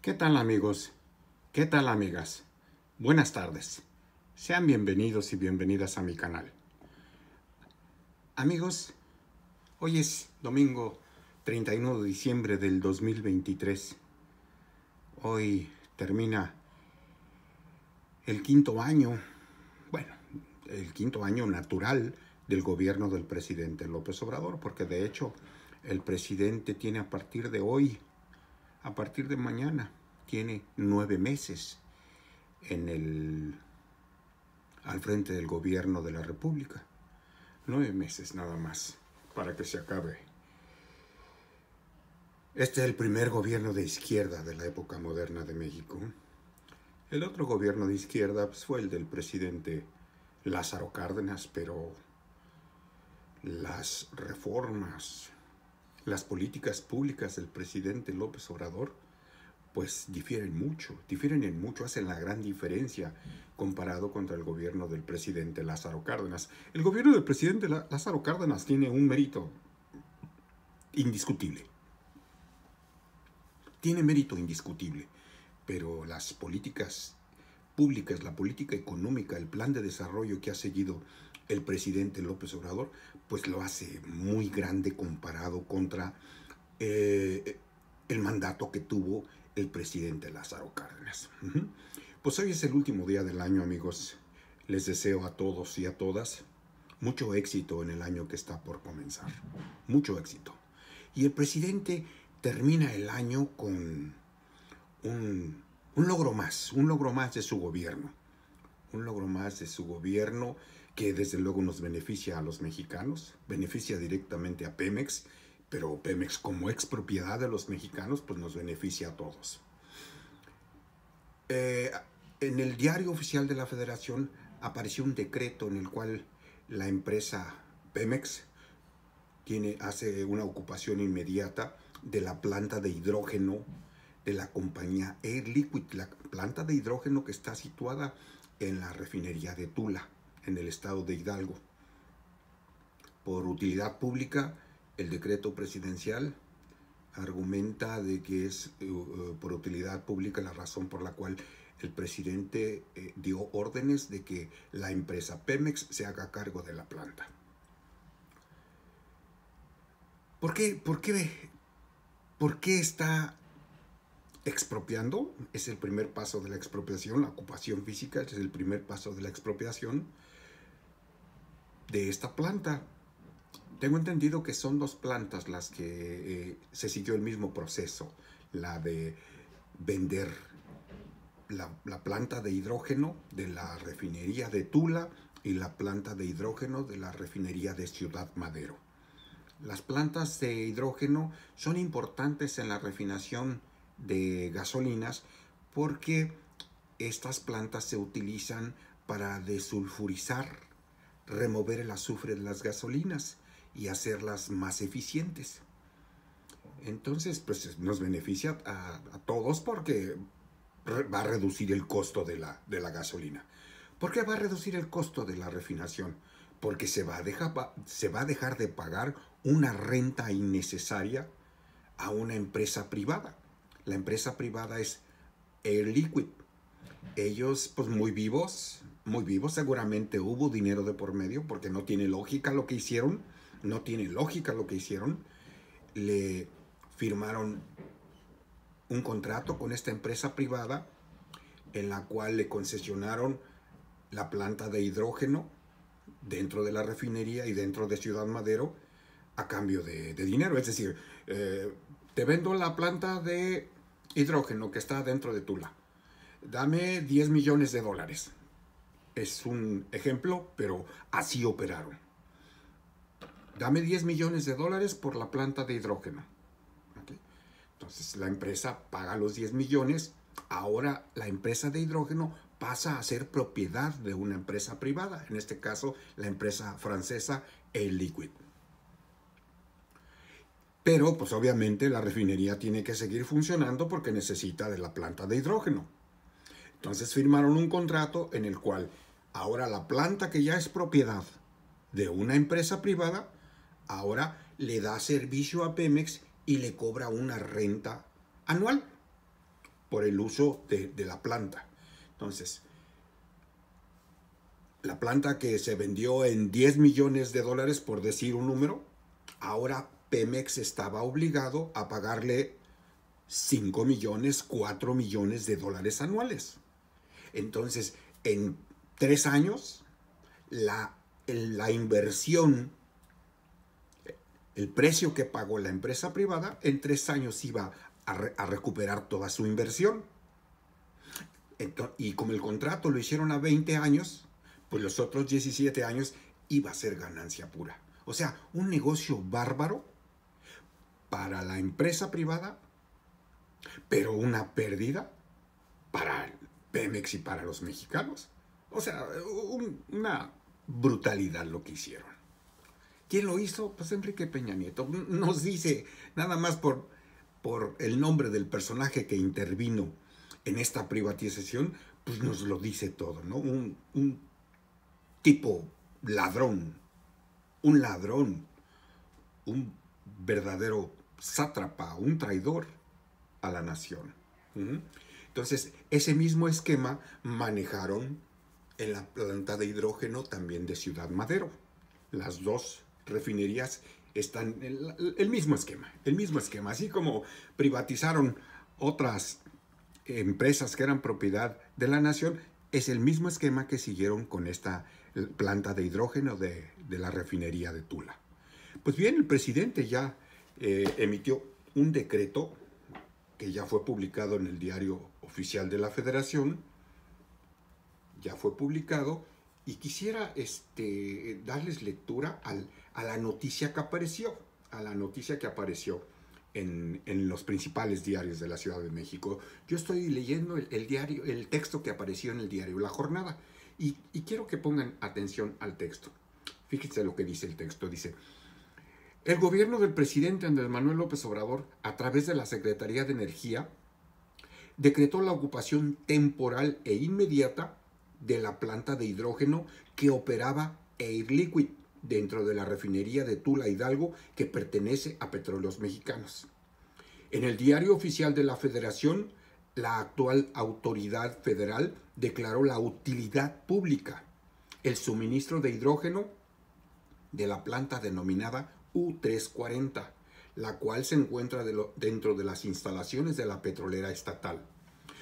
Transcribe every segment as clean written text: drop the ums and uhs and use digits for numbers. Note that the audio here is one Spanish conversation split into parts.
¿Qué tal amigos? ¿Qué tal amigas? Buenas tardes. Sean bienvenidos y bienvenidas a mi canal. Amigos, hoy es domingo 31 de diciembre del 2023. Hoy termina el quinto año, bueno, el quinto año natural del gobierno del presidente López Obrador, porque de hecho el presidente tiene a partir de hoy, a partir de mañana, tiene 9 meses al frente del gobierno de la República. 9 meses nada más para que se acabe. Este es el primer gobierno de izquierda de la época moderna de México. El otro gobierno de izquierda pues, fue el del presidente Lázaro Cárdenas, pero las reformas, las políticas públicas del presidente López Obrador pues difieren en mucho, hacen la gran diferencia comparado contra el gobierno del presidente Lázaro Cárdenas. El gobierno del presidente Lázaro Cárdenas tiene un mérito indiscutible. Tiene mérito indiscutible, pero las políticas públicas, la política económica, el plan de desarrollo que ha seguido el presidente López Obrador, pues lo hace muy grande comparado contra el mandato que tuvo el presidente Lázaro Cárdenas. Pues hoy es el último día del año, amigos. Les deseo a todos y a todas mucho éxito en el año que está por comenzar. Mucho éxito. Y el presidente termina el año con un logro más de su gobierno. Un logro más de su gobierno que desde luego nos beneficia a los mexicanos, beneficia directamente a Pemex, pero Pemex como expropiedad de los mexicanos pues nos beneficia a todos. En el diario oficial de la Federación apareció un decreto en el cual la empresa Pemex hace una ocupación inmediata de la planta de hidrógeno de la compañía Air Liquide, la planta de hidrógeno que está situada en la refinería de Tula, en el estado de Hidalgo. Por utilidad pública, el decreto presidencial argumenta de que es por utilidad pública la razón por la cual el presidente dio órdenes de que la empresa Pemex se haga cargo de la planta. ¿Por qué está expropiando? Es el primer paso de la expropiación, la ocupación física es el primer paso de la expropiación de esta planta. Tengo entendido que son dos plantas las que se siguió el mismo proceso, la de vender la planta de hidrógeno de la refinería de Tula y la planta de hidrógeno de la refinería de Ciudad Madero. Las plantas de hidrógeno son importantes en la refinación de gasolinas porque estas plantas se utilizan para desulfurizar, remover el azufre de las gasolinas y hacerlas más eficientes. Entonces, pues nos beneficia a todos porque va a reducir el costo de la gasolina. ¿Por qué va a reducir el costo de la refinación? Porque se va a dejar de pagar una renta innecesaria a una empresa privada. La empresa privada es Air Liquide. Ellos, pues muy vivos, seguramente hubo dinero de por medio, porque no tiene lógica lo que hicieron, le firmaron un contrato con esta empresa privada en la cual le concesionaron la planta de hidrógeno dentro de la refinería y dentro de Ciudad Madero a cambio de dinero. Es decir, te vendo la planta de hidrógeno que está dentro de Tula. Dame 10 millones de dólares. Es un ejemplo, pero así operaron. Dame 10 millones de dólares por la planta de hidrógeno. ¿Okay? Entonces la empresa paga los 10 millones. Ahora la empresa de hidrógeno pasa a ser propiedad de una empresa privada. En este caso, la empresa francesa Air Liquide. Pero, pues obviamente, la refinería tiene que seguir funcionando porque necesita de la planta de hidrógeno. Entonces firmaron un contrato en el cual ahora la planta que ya es propiedad de una empresa privada, ahora le da servicio a Pemex y le cobra una renta anual. por el uso de la planta. Entonces, la planta que se vendió en 10 millones de dólares, por decir un número, ahora Pemex estaba obligado a pagarle 5 millones, 4 millones de dólares anuales. Entonces, en 3 años, la inversión, el precio que pagó la empresa privada, en 3 años iba a recuperar toda su inversión. Y como el contrato lo hicieron a 20 años, pues los otros 17 años iba a ser ganancia pura. O sea, un negocio bárbaro para la empresa privada, pero una pérdida para Pemex y para los mexicanos. O sea, una brutalidad lo que hicieron. ¿Quién lo hizo? Pues Enrique Peña Nieto. Nos dice, nada más por el nombre del personaje que intervino en esta privatización, pues nos lo dice todo, ¿no? Un tipo ladrón, un verdadero sátrapa, un traidor a la nación. Entonces, ese mismo esquema manejaron en la planta de hidrógeno también de Ciudad Madero. Las dos refinerías están en el mismo esquema. Así como privatizaron otras empresas que eran propiedad de la nación, es el mismo esquema que siguieron con esta planta de hidrógeno de la refinería de Tula. Pues bien, el presidente ya emitió un decreto que ya fue publicado en el Diario Oficial de la Federación, ya fue publicado, y quisiera darles lectura a la noticia que apareció, en los principales diarios de la Ciudad de México. Yo estoy leyendo el texto que apareció en el diario La Jornada, y quiero que pongan atención al texto. Fíjense lo que dice el texto. Dice: el gobierno del presidente Andrés Manuel López Obrador, a través de la Secretaría de Energía, decretó la ocupación temporal e inmediata de la planta de hidrógeno que operaba Air Liquid dentro de la refinería de Tula Hidalgo, que pertenece a Petróleos Mexicanos. En el Diario Oficial de la Federación, la actual autoridad federal declaró la utilidad pública, el suministro de hidrógeno de la planta denominada U340, la cual se encuentra dentro de las instalaciones de la petrolera estatal.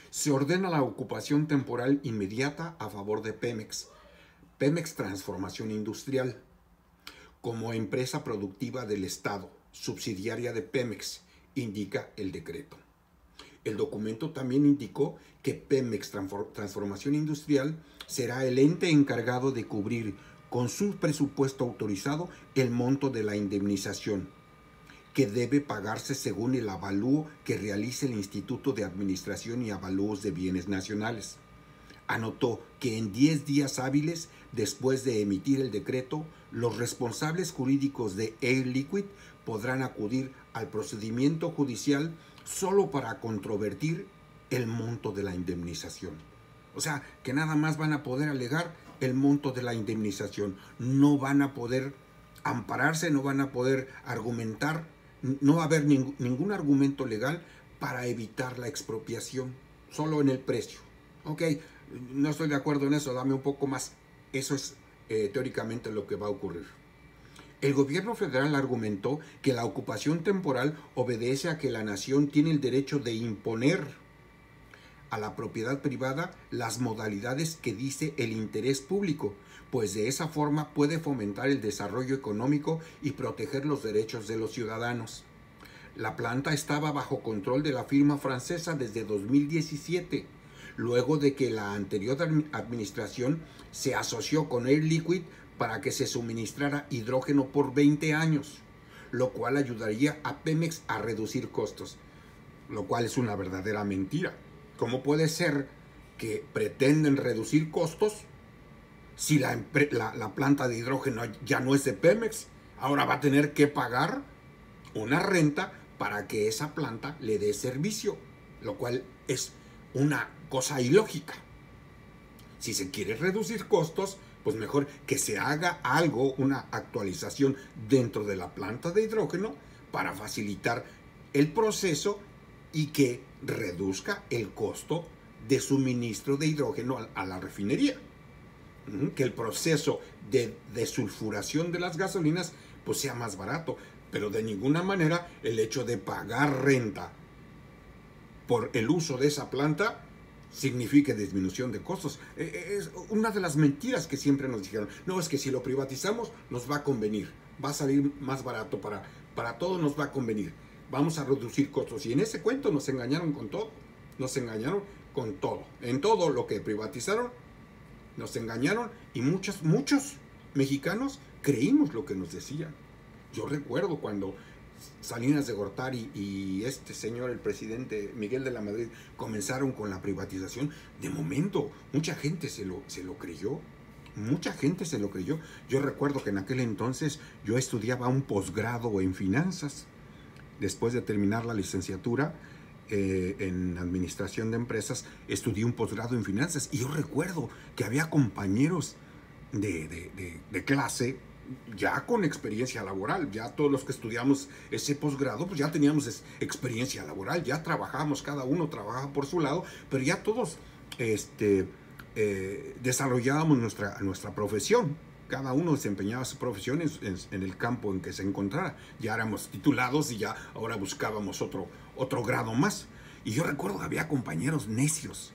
Se ordena la ocupación temporal inmediata a favor de Pemex Transformación Industrial, como empresa productiva del Estado, subsidiaria de Pemex, indica el decreto. El documento también indicó que Pemex Transformación Industrial será el ente encargado de cubrir con su presupuesto autorizado el monto de la indemnización, que debe pagarse según el avalúo que realice el Instituto de Administración y Avalúos de Bienes Nacionales. Anotó que en 10 días hábiles después de emitir el decreto, los responsables jurídicos de Air Liquid podrán acudir al procedimiento judicial solo para controvertir el monto de la indemnización. O sea, que nada más van a poder alegar el monto de la indemnización. No van a poder ampararse, no van a poder argumentar, no va a haber ningún argumento legal para evitar la expropiación, solo en el precio. Ok, no estoy de acuerdo en eso, dame un poco más. Eso es teóricamente lo que va a ocurrir. El gobierno federal argumentó que la ocupación temporal obedece a que la nación tiene el derecho de imponer a la propiedad privada las modalidades que dice el interés público, pues de esa forma puede fomentar el desarrollo económico y proteger los derechos de los ciudadanos. La planta estaba bajo control de la firma francesa desde 2017, luego de que la anterior administración se asoció con Air Liquid para que se suministrara hidrógeno por 20 años, lo cual ayudaría a Pemex a reducir costos, lo cual es una verdadera mentira. ¿Cómo puede ser que pretenden reducir costos si la planta de hidrógeno ya no es de Pemex? Ahora va a tener que pagar una renta para que esa planta le dé servicio, lo cual es una cosa ilógica. Si se quiere reducir costos, pues mejor que se haga algo, una actualización dentro de la planta de hidrógeno para facilitar el proceso y que reduzca el costo de suministro de hidrógeno a la refinería. Que el proceso de desulfuración de las gasolinas pues sea más barato, pero de ninguna manera el hecho de pagar renta por el uso de esa planta signifique disminución de costos. Es una de las mentiras que siempre nos dijeron. No, es que si lo privatizamos nos va a convenir, va a salir más barato, para todos nos va a convenir, vamos a reducir costos. Y en ese cuento nos engañaron con todo, nos engañaron con todo. En todo lo que privatizaron nos engañaron y muchos mexicanos creímos lo que nos decían. Yo recuerdo cuando Salinas de Gortari y este señor, el presidente Miguel de la Madrid, comenzaron con la privatización. De momento, mucha gente se lo creyó. Mucha gente se lo creyó. Yo recuerdo que en aquel entonces yo estudiaba un posgrado en finanzas. Después de terminar la licenciatura en administración de empresas, estudié un posgrado en finanzas. Y yo recuerdo que había compañeros de clase ya con experiencia laboral. Ya todos los que estudiamos ese posgrado, pues ya teníamos experiencia laboral, ya trabajábamos, cada uno trabajaba por su lado, pero ya todos desarrollábamos nuestra profesión. Cada uno desempeñaba su profesión en el campo en que se encontrara. Ya éramos titulados y ya ahora buscábamos otro grado más. Y yo recuerdo que había compañeros necios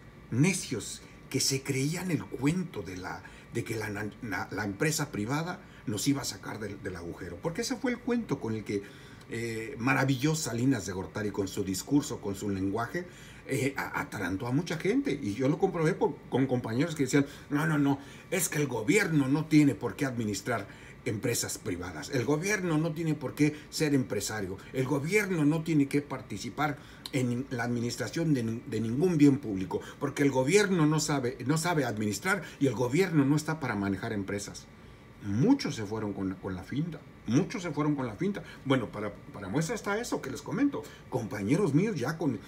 que se creían el cuento de que la empresa privada nos iba a sacar del agujero. Porque ese fue el cuento con el que maravilló Salinas de Gortari con su discurso, con su lenguaje, atarantó a mucha gente. Y yo lo comprobé con compañeros que decían, no, es que el gobierno no tiene por qué administrar empresas privadas, el gobierno no tiene por qué ser empresario, el gobierno no tiene que participar en la administración de ningún bien público, porque el gobierno no sabe administrar y el gobierno no está para manejar empresas. Muchos se fueron con la finta. Muchos se fueron con la finta. Bueno, para muestra está eso que les comento. Compañeros míos ya con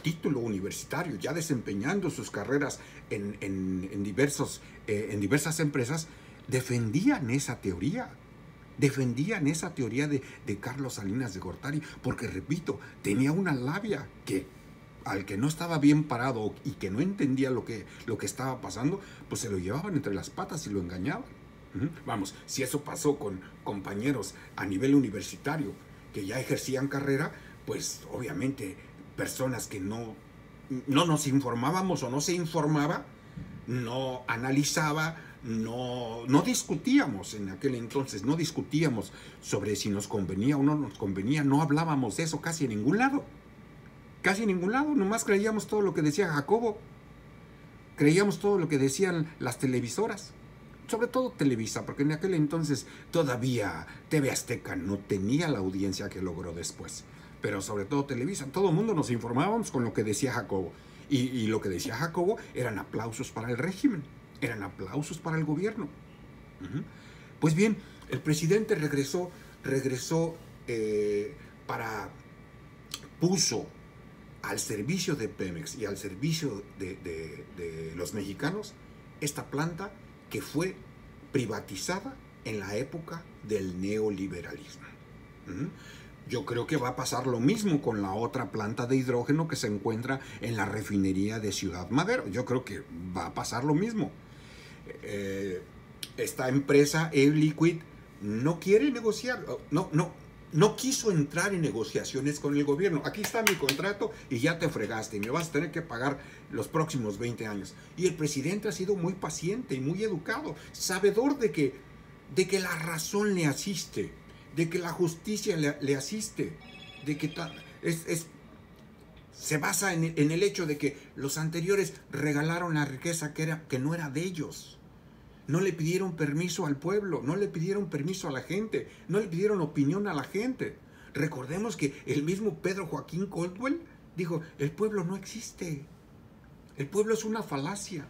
título universitario, ya desempeñando sus carreras en diversas empresas, defendían esa teoría. Defendían esa teoría de Carlos Salinas de Gortari, porque, repito, tenía una labia que al que no estaba bien parado y que no entendía lo que estaba pasando, pues se lo llevaban entre las patas y lo engañaban. Vamos, si eso pasó con compañeros a nivel universitario que ya ejercían carrera, pues obviamente personas que no nos informábamos o no se informaba, no analizaba, no discutíamos en aquel entonces, no discutíamos sobre si nos convenía o no nos convenía, no hablábamos de eso casi en ningún lado. Casi en ningún lado, nomás creíamos todo lo que decía Jacobo, creíamos todo lo que decían las televisoras. Sobre todo Televisa, porque en aquel entonces todavía TV Azteca no tenía la audiencia que logró después. Pero sobre todo Televisa, todo el mundo nos informábamos con lo que decía Jacobo. Y lo que decía Jacobo eran aplausos para el régimen, eran aplausos para el gobierno. Pues bien, el presidente puso al servicio de Pemex y al servicio de los mexicanos esta planta que fue privatizada en la época del neoliberalismo. Yo creo que va a pasar lo mismo con la otra planta de hidrógeno que se encuentra en la refinería de Ciudad Madero. Yo creo que va a pasar lo mismo. Esta empresa, Air Liquide, no quiere negociar, no quiso entrar en negociaciones con el gobierno. Aquí está mi contrato y ya te fregaste y me vas a tener que pagar los próximos 20 años. Y el presidente ha sido muy paciente y muy educado, sabedor de que la razón le asiste, de que la justicia le asiste, de que se basa en el hecho de que los anteriores regalaron la riqueza que no era de ellos. No le pidieron permiso al pueblo, no le pidieron permiso a la gente, no le pidieron opinión a la gente. Recordemos que el mismo Pedro Joaquín Caldwell dijo, el pueblo no existe, el pueblo es una falacia.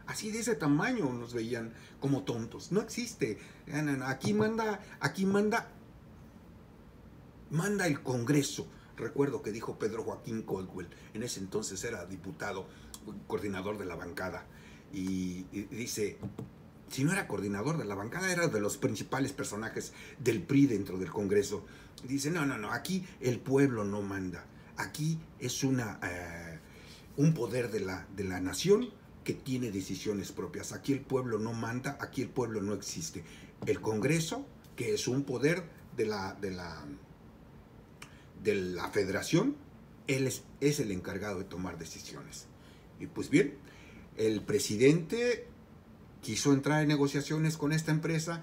Así de ese tamaño nos veían como tontos, no existe. Aquí manda el Congreso. Recuerdo que dijo Pedro Joaquín Caldwell, en ese entonces era diputado, coordinador de la bancada, y dice, si no era coordinador de la bancada, era de los principales personajes del PRI dentro del Congreso. Dice, no, aquí el pueblo no manda. Aquí es un poder de la nación que tiene decisiones propias. Aquí el pueblo no manda, aquí el pueblo no existe. El Congreso, que es un poder de la federación, él es el encargado de tomar decisiones. Y pues bien, el presidente quiso entrar en negociaciones con esta empresa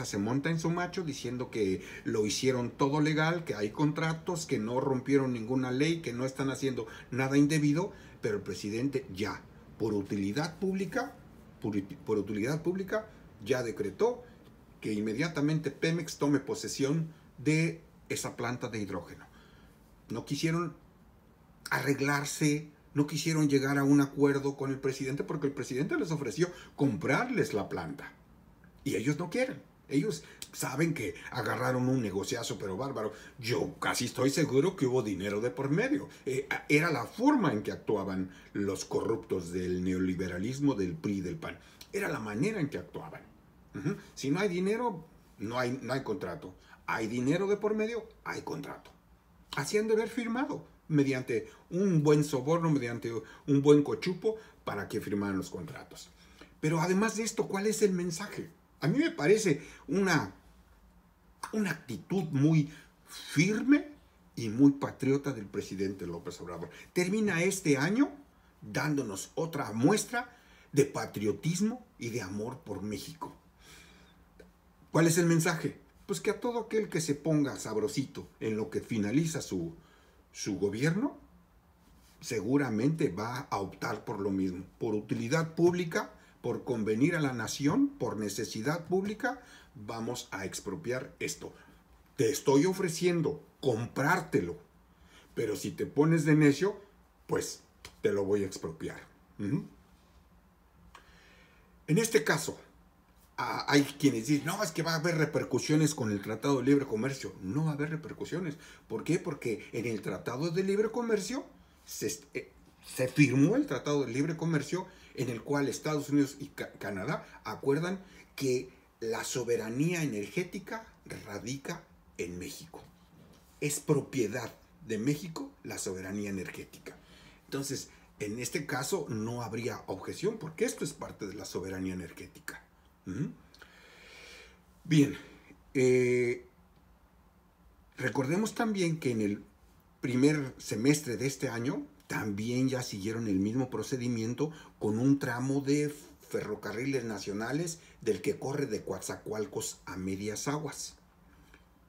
se monta en su macho diciendo que lo hicieron todo legal, que hay contratos, que no rompieron ninguna ley, que no están haciendo nada indebido, pero el presidente ya, por utilidad pública, ya decretó que inmediatamente Pemex tome posesión de esa planta de hidrógeno. No quisieron arreglarse, no quisieron llegar a un acuerdo con el presidente porque el presidente les ofreció comprarles la planta. Y ellos no quieren. Ellos saben que agarraron un negociazo, pero bárbaro. Yo casi estoy seguro que hubo dinero de por medio. Era la forma en que actuaban los corruptos del neoliberalismo, del PRI, del PAN. Era la manera en que actuaban. Si no hay dinero, no hay contrato. Hay dinero de por medio, hay contrato. Así han de haber firmado, mediante un buen soborno, mediante un buen cochupo, para que firmaran los contratos. Pero además de esto, ¿cuál es el mensaje? A mí me parece una actitud muy firme y muy patriota del presidente López Obrador. Termina este año dándonos otra muestra de patriotismo y de amor por México. ¿Cuál es el mensaje? Pues que a todo aquel que se ponga sabrosito en lo que finaliza su gobierno, seguramente va a optar por lo mismo, por utilidad pública, por convenir a la nación, por necesidad pública, vamos a expropiar esto. Te estoy ofreciendo comprártelo, pero si te pones de necio, pues te lo voy a expropiar. En este caso, hay quienes dicen, no, es que va a haber repercusiones con el Tratado de Libre Comercio. No va a haber repercusiones. ¿Por qué? Porque en el Tratado de Libre Comercio se firmó el Tratado de Libre Comercio en el cual Estados Unidos y Canadá acuerdan que la soberanía energética radica en México. Es propiedad de México la soberanía energética. Entonces, en este caso no habría objeción porque esto es parte de la soberanía energética. Bien, recordemos también que en el primer semestre de este año también ya siguieron el mismo procedimiento con un tramo de ferrocarriles nacionales del que corre de Coatzacoalcos a Medias Aguas.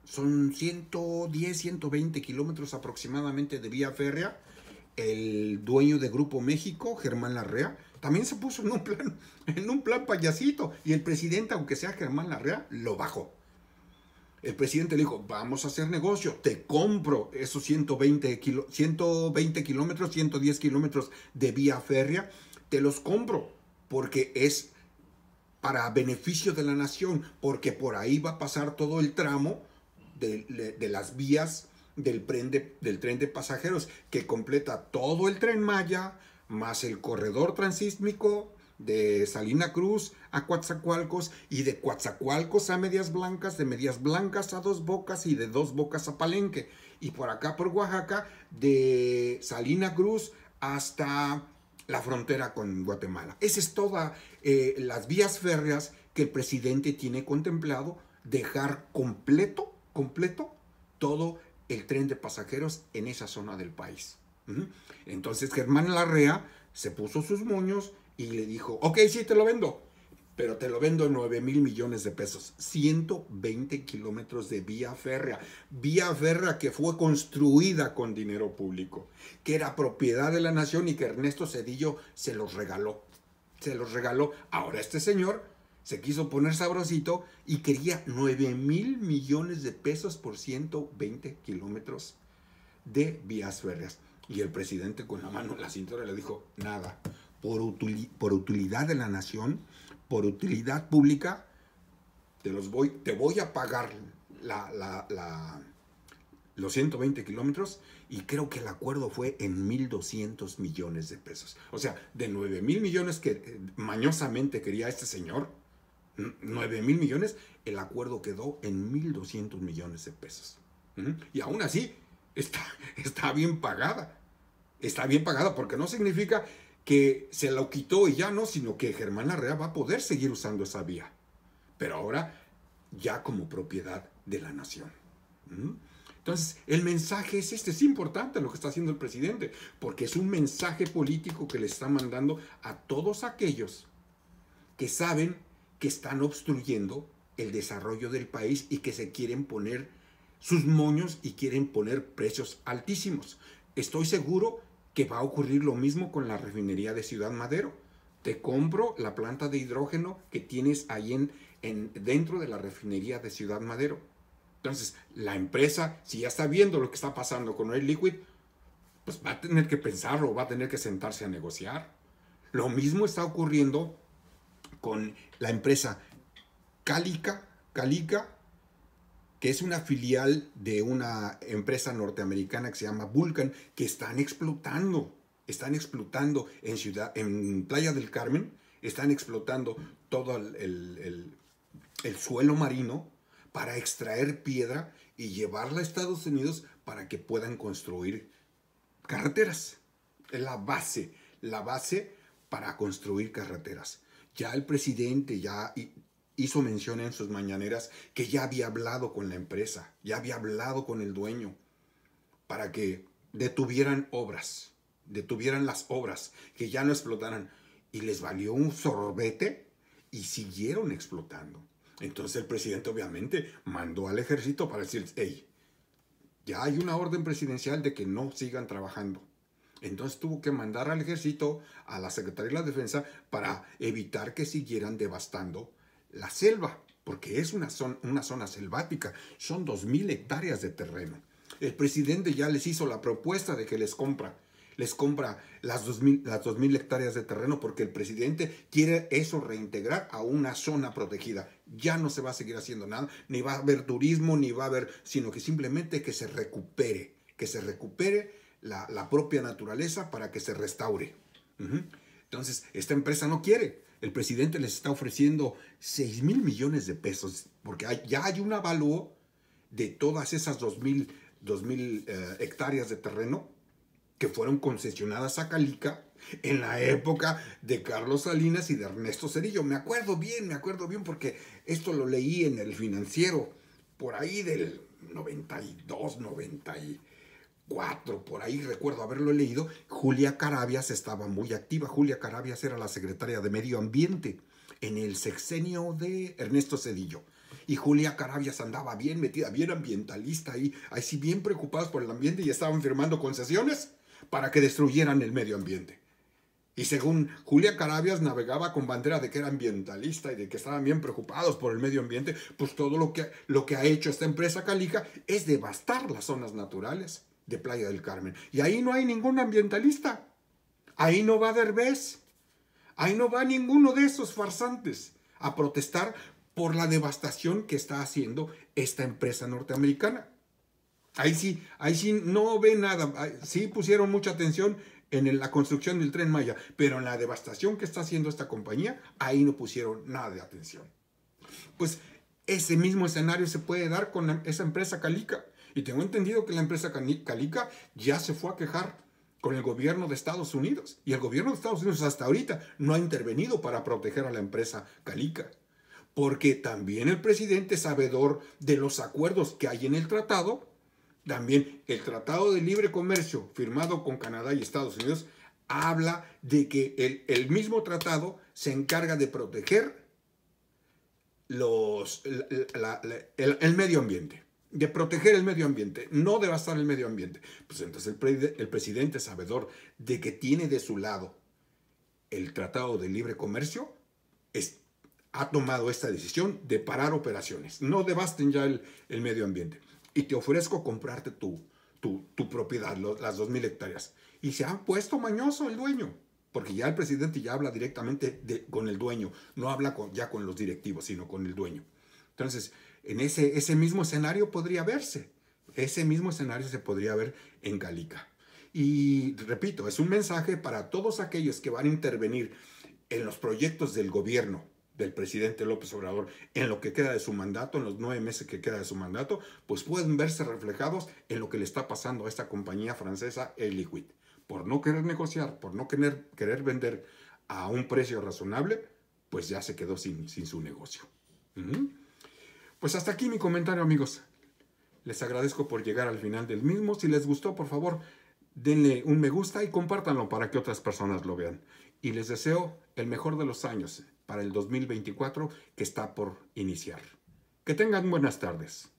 Son 110, 120 kilómetros aproximadamente de vía férrea. El dueño de Grupo México, Germán Larrea, también se puso en un plan payasito. Y el presidente, aunque sea Germán Larrea, lo bajó. El presidente le dijo, vamos a hacer negocio, te compro esos 120 kilómetros, 110 kilómetros de vía férrea, te los compro, porque es para beneficio de la nación, porque por ahí va a pasar todo el tramo de las vías del tren de pasajeros, que completa todo el Tren Maya, más el corredor transísmico de Salina Cruz a Coatzacoalcos, y de Coatzacoalcos a Medias Blancas, de Medias Blancas a Dos Bocas, y de Dos Bocas a Palenque, y por acá por Oaxaca, de Salina Cruz hasta la frontera con Guatemala. Esa es toda las vías férreas que el presidente tiene contemplado dejar completo todo el tren de pasajeros en esa zona del país. Entonces Germán Larrea se puso sus moños y le dijo, ok, sí, te lo vendo, pero te lo vendo en 9,000 millones de pesos. 120 kilómetros de vía férrea que fue construida con dinero público, que era propiedad de la nación y que Ernesto Zedillo se los regaló. Ahora este señor se quiso poner sabrosito y quería 9,000 millones de pesos por 120 kilómetros de vías férreas. Y el presidente con la mano en la cintura le dijo, nada, por utilidad de la nación, por utilidad pública, te voy a pagar los 120 kilómetros, y creo que el acuerdo fue en 1,200 millones de pesos. O sea, de 9,000 millones que mañosamente quería este señor, 9,000 millones, el acuerdo quedó en 1,200 millones de pesos. Y aún así, está, está bien pagada. Está bien pagada porque no significa que se lo quitó y ya no, sino que Germán Larrea va a poder seguir usando esa vía. Pero ahora ya como propiedad de la nación. ¿Mm? Entonces, el mensaje es este, es importante lo que está haciendo el presidente, porque es un mensaje político que le está mandando a todos aquellos que saben que están obstruyendo el desarrollo del país y que se quieren poner sus moños y quieren poner precios altísimos. Estoy seguro que va a ocurrir lo mismo con la refinería de Ciudad Madero. Te compro la planta de hidrógeno que tienes ahí dentro de la refinería de Ciudad Madero. Entonces, la empresa, si ya está viendo lo que está pasando con Oil Liquid, pues va a tener que pensarlo, va a tener que sentarse a negociar. Lo mismo está ocurriendo con la empresa Calica, que es una filial de una empresa norteamericana que se llama Vulcan, que están explotando en Playa del Carmen, están explotando todo el suelo marino para extraer piedra y llevarla a Estados Unidos para que puedan construir carreteras. Es la base para construir carreteras. Ya el presidente ya hizo mención en sus mañaneras que ya había hablado con la empresa, ya había hablado con el dueño para que detuvieran las obras, que ya no explotaran. Y les valió un sorbete y siguieron explotando. Entonces el presidente obviamente mandó al ejército para decir, hey, ya hay una orden presidencial de que no sigan trabajando. Entonces tuvo que mandar al ejército, a la Secretaría de la Defensa, para evitar que siguieran devastando la selva, porque es una zona selvática. Son 2,000 hectáreas de terreno. El presidente ya les hizo la propuesta de que les compra las 2,000 hectáreas de terreno, porque el presidente quiere eso reintegrar a una zona protegida. Ya no se va a seguir haciendo nada, ni va a haber turismo, ni va a haber, sino que simplemente que se recupere la propia naturaleza para que se restaure. Entonces, esta empresa no quiere. El presidente les está ofreciendo 6,000 millones de pesos, porque ya hay un avalúo de todas esas 2,000 hectáreas de terreno que fueron concesionadas a Calica en la época de Carlos Salinas y de Ernesto Zedillo. Me acuerdo bien porque esto lo leí en el Financiero, por ahí del 92, 94, por ahí recuerdo haberlo leído. Julia Carabias estaba muy activa. Julia Carabias era la secretaria de Medio Ambiente en el sexenio de Ernesto Zedillo. Y Julia Carabias andaba bien metida, bien ambientalista ahí sí bien preocupados por el ambiente, y estaban firmando concesiones para que destruyeran el medio ambiente. Y según Julia Carabias navegaba con bandera de que era ambientalista y de que estaban bien preocupados por el medio ambiente, pues todo lo que ha hecho esta empresa Calica es devastar las zonas naturales de Playa del Carmen. Y ahí no hay ningún ambientalista. Ahí no va Derbez. Ahí no va ninguno de esos farsantes a protestar por la devastación que está haciendo esta empresa norteamericana. Ahí sí no ve nada. Sí pusieron mucha atención en la construcción del Tren Maya, pero en la devastación que está haciendo esta compañía, ahí no pusieron nada de atención. Pues ese mismo escenario se puede dar con esa empresa Calica. Y tengo entendido que la empresa Calica ya se fue a quejar con el gobierno de Estados Unidos. Y el gobierno de Estados Unidos hasta ahorita no ha intervenido para proteger a la empresa Calica. Porque también el presidente, sabedor de los acuerdos que hay en el tratado, también el Tratado de Libre Comercio firmado con Canadá y Estados Unidos, habla de que el mismo tratado se encarga de proteger el medio ambiente, de proteger el medio ambiente, no devastar el medio ambiente. Pues entonces el presidente, sabedor de que tiene de su lado el Tratado de Libre Comercio, ha tomado esta decisión de parar operaciones. No devasten ya el medio ambiente. Y te ofrezco comprarte tu propiedad, las 2,000 hectáreas. Y se ha puesto mañoso el dueño, porque ya el presidente ya habla directamente con el dueño, no habla ya con los directivos, sino con el dueño. Entonces, en ese mismo escenario podría verse, ese mismo escenario se podría ver en Calica. Y repito, es un mensaje para todos aquellos que van a intervenir en los proyectos del gobierno del presidente López Obrador en lo que queda de su mandato, en los 9 meses que queda de su mandato, pues pueden verse reflejados en lo que le está pasando a esta compañía francesa, Air Liquide. Por no querer negociar, por no querer vender a un precio razonable, pues ya se quedó sin su negocio. Pues hasta aquí mi comentario, amigos. Les agradezco por llegar al final del mismo. Si les gustó, por favor, denle un me gusta y compártanlo para que otras personas lo vean. Y les deseo el mejor de los años para el 2024 que está por iniciar. Que tengan buenas tardes.